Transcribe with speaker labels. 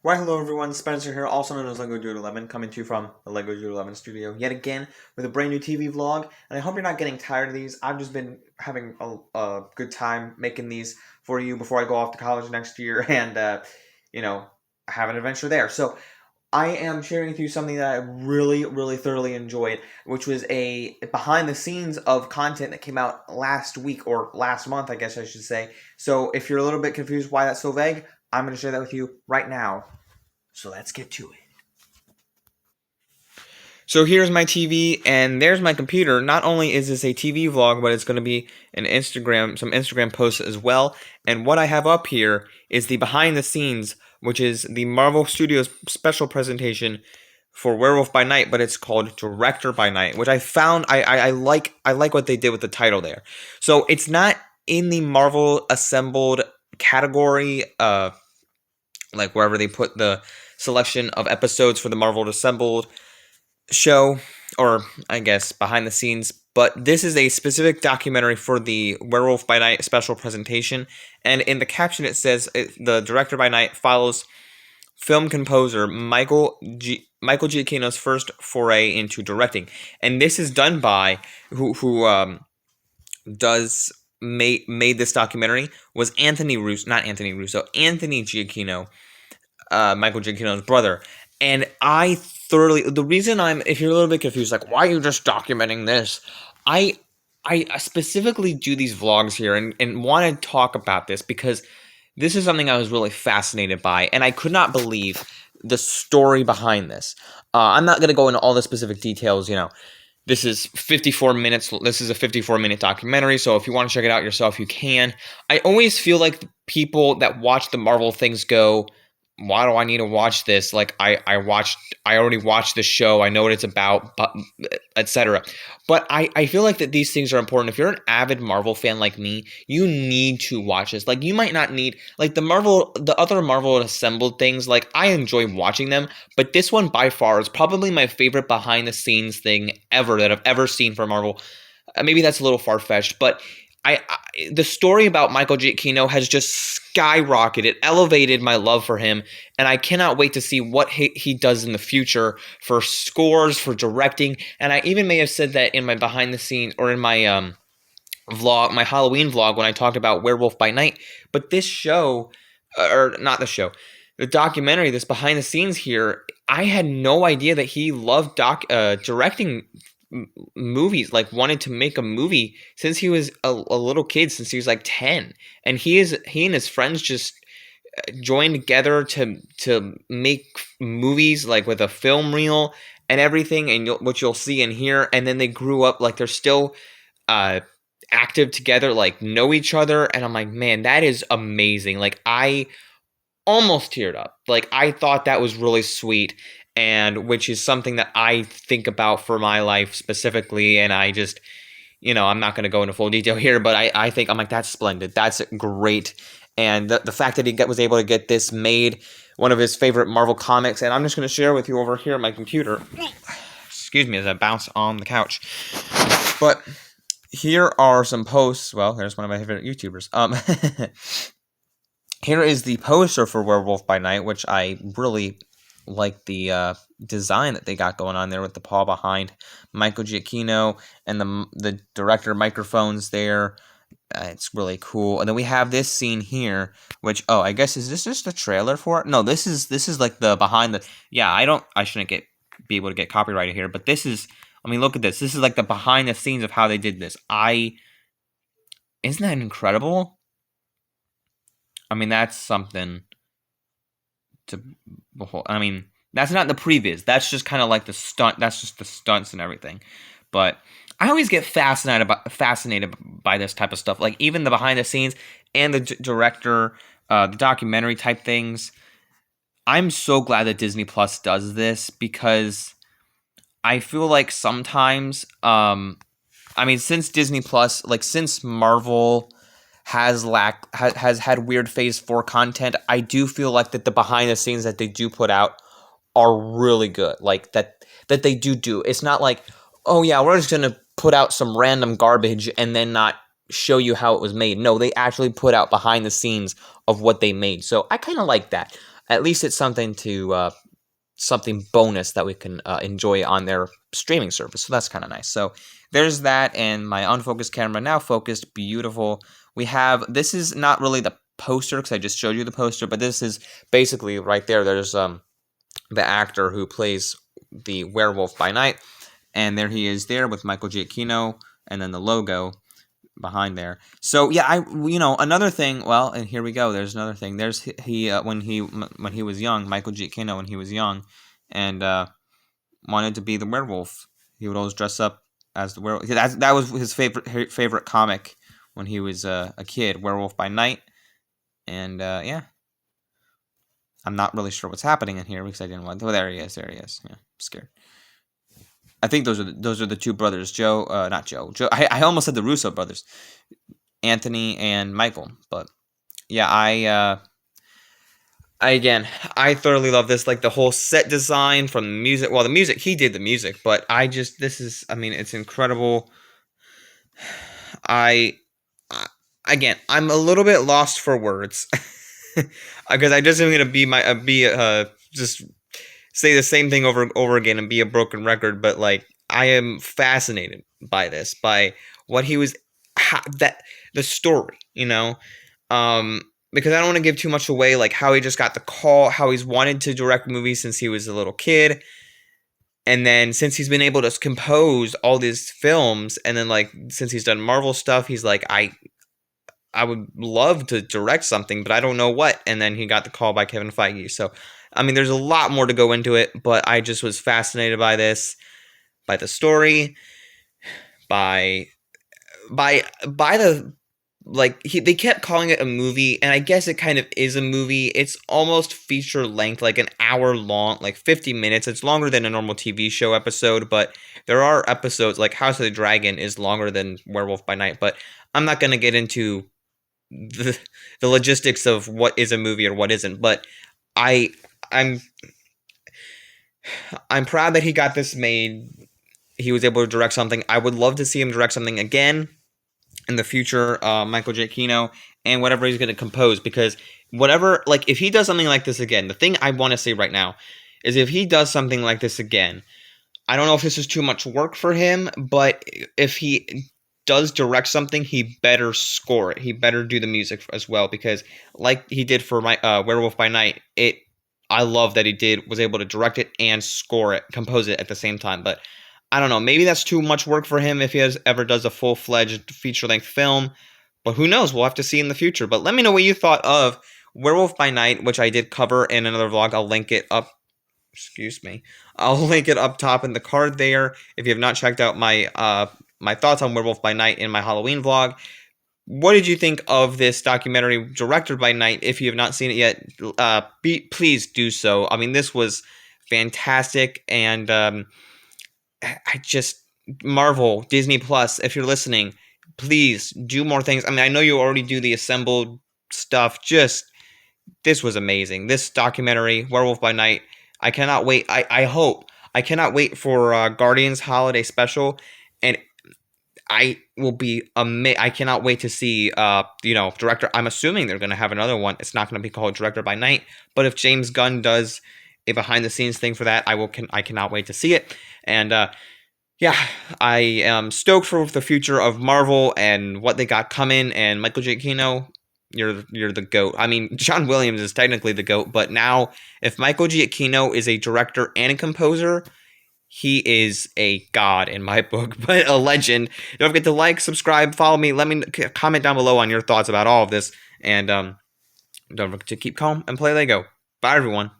Speaker 1: Why, hello everyone, Spencer here, also known as Lego Dude 11, coming to you from the Lego Dude 11 studio yet again with a brand new TV vlog. And I hope you're not getting tired of these. I've just been having a good time making these for you before I go off to college next year and, you know, have an adventure there. So I am sharing with you something that I really thoroughly enjoyed, which was a behind the scenes of content that came out last week or last month, I guess I should say. So if you're a little bit confused why that's so vague, I'm going to share that with you right now. So let's get to it. So here's my TV and there's my computer. Not only is this a TV vlog, but it's going to be some Instagram posts as well. And what I have up here is the behind the scenes, which is the Marvel Studios special presentation for Werewolf by Night, but it's called Director by Night, which I found I like what they did with the title there. So it's not in the Marvel Assembled category, like wherever they put the selection of episodes for the Marvel Assembled show, or I guess behind the scenes, but this is a specific documentary for the Werewolf by Night special presentation, and in the caption it says the Director by Night follows film composer Michael Giacchino's first foray into directing, and this is done by who does made this documentary was Anthony Giacchino, Michael Giacchino's brother. And the reason if you're a little bit confused, like, why are you just documenting this? I specifically do these vlogs here and want to talk about this because this is something I was really fascinated by, and I could not believe the story behind this. I'm not going to go into all the specific details, This is 54 minutes. This is a 54-minute documentary, so if you want to check it out yourself, you can. I always feel like people that watch the Marvel things go, why do I need to watch this? Like, I already watched the show. I know what it's about, but etc. But I feel like that these things are important. If you're an avid Marvel fan like me, you need to watch this. Like, you might not need, like, the other Marvel Assembled things, like, I enjoy watching them, but this one by far is probably my favorite behind the scenes thing ever that I've ever seen for Marvel. Maybe that's a little far-fetched, but the story about Michael Giacchino has just skyrocketed, elevated my love for him, and I cannot wait to see what he does in the future for scores, for directing, and I even may have said that in my behind the scenes or in my vlog, my Halloween vlog when I talked about Werewolf by Night. But this show, or not the show, the documentary, this behind the scenes here, I had no idea that he loved directing movies, like wanted to make a movie since he was a little kid, since he was like 10, and he and his friends just joined together to make movies, like with a film reel and everything, and what you'll see in here. And then they grew up, like, they're still active together, like know each other, and I'm like, man, that is amazing. Like, I almost teared up. Like, I thought that was really sweet, and which is something that I think about for my life specifically, and I just, I'm not going to go into full detail here, but I think, I'm like, that's splendid. That's great. And the fact that he was able to get this made one of his favorite Marvel comics, and I'm just going to share with you over here on my computer. Excuse me as I bounce on the couch. But here are some posts. Well, there's one of my favorite YouTubers. Here is the poster for Werewolf by Night, which I really like the design that they got going on there with the paw behind Michael Giacchino and the director microphones there. It's really cool. And then we have this scene here, which, I guess, is this just a trailer for it? No, this is like the behind the. Yeah, I shouldn't be able to get copyrighted here, but this is. I mean, look at this. This is like the behind the scenes of how they did this. Isn't that incredible? I mean, that's something to behold. I mean, that's not the previs. That's just kind of like the stunt. That's just the stunts and everything. But I always get fascinated by this type of stuff. Like, even the behind the scenes and the director, the documentary type things. I'm so glad that Disney Plus does this, because I feel like sometimes, since Disney Plus, like, since Marvel has had weird Phase 4 content, I do feel like that the behind the scenes that they do put out are really good. Like, that they do. It's not like, oh yeah, we're just gonna put out some random garbage and then not show you how it was made. No, they actually put out behind the scenes of what they made. So I kind of like that. at least it's something to something bonus that we can enjoy on their streaming service. So that's kind of nice. So there's that, and my unfocused camera now focused, beautiful. We have, this is not really the poster because I just showed you the poster, but this is basically right there. There's the actor who plays the Werewolf by Night, and there he is there with Michael Giacchino, and then the logo behind there. So yeah, another thing. Well, and here we go. There's another thing. There's when he was young, Michael Giacchino when he was young, and wanted to be the werewolf. He would always dress up as the werewolf. That was his favorite comic when he was a kid, Werewolf by Night. And yeah, I'm not really sure what's happening in here because I didn't want. Oh, there he is. There he is. Yeah, I'm scared. I think those are the two brothers, not Joe. I almost said the Russo brothers, Anthony and Michael. But yeah, I thoroughly love this. Like the whole set design from the music. Well, the music, he did the music, but it's incredible. Again, I'm a little bit lost for words because I just am gonna just say the same thing over and over again and be a broken record. But like, I am fascinated by this, by what he was, the story, because I don't want to give too much away, like how he just got the call, how he's wanted to direct movies since he was a little kid. And then since he's been able to compose all these films, and then like since he's done Marvel stuff, he's like, I would love to direct something, but I don't know what. And then he got the call by Kevin Feige. So, I mean, there's a lot more to go into it, but I just was fascinated by this, by the story, by the, like, they kept calling it a movie, and I guess it kind of is a movie. It's almost feature length, like an hour long, like 50 minutes. It's longer than a normal TV show episode, but there are episodes, like House of the Dragon is longer than Werewolf by Night, but I'm not going to get into the logistics of what is a movie or what isn't, but I'm proud that he got this made. He was able to direct something. I would love to see him direct something again in the future, Michael Giacchino, and whatever he's going to compose, because whatever, like, if he does something like this again, the thing I want to say right now is if he does something like this again, I don't know if this is too much work for him, but if he does direct something, he better score it. He better do the music as well, because like he did for my Werewolf by Night, I love that he was able to direct it and score it, compose it at the same time. But I don't know, maybe that's too much work for him if he ever does a full-fledged feature-length film. But who knows? We'll have to see in the future. But let me know what you thought of Werewolf by Night, which I did cover in another vlog. I'll link it up. Excuse me. I'll link it up top in the card there. If you have not checked out my thoughts on Werewolf by Night in my Halloween vlog. What did you think of this documentary directed by Night? If you have not seen it yet, please do so. I mean, this was fantastic, and Marvel, Disney Plus, if you're listening, please do more things. I mean, I know you already do the assembled stuff. This was amazing. This documentary, Werewolf by Night, I cannot wait. I cannot wait for Guardians Holiday Special, and I will be I cannot wait to see, director. I'm assuming they're going to have another one. It's not going to be called Director by Night, but if James Gunn does a behind the scenes thing for that, I cannot wait to see it. And yeah, I am stoked for the future of Marvel and what they got coming. And Michael Giacchino, you're the GOAT. I mean, John Williams is technically the GOAT, but now if Michael Giacchino is a director and a composer, he is a god in my book, but a legend. Don't forget to like, subscribe, follow me. Let me comment down below on your thoughts about all of this. And don't forget to keep calm and play Lego. Bye, everyone.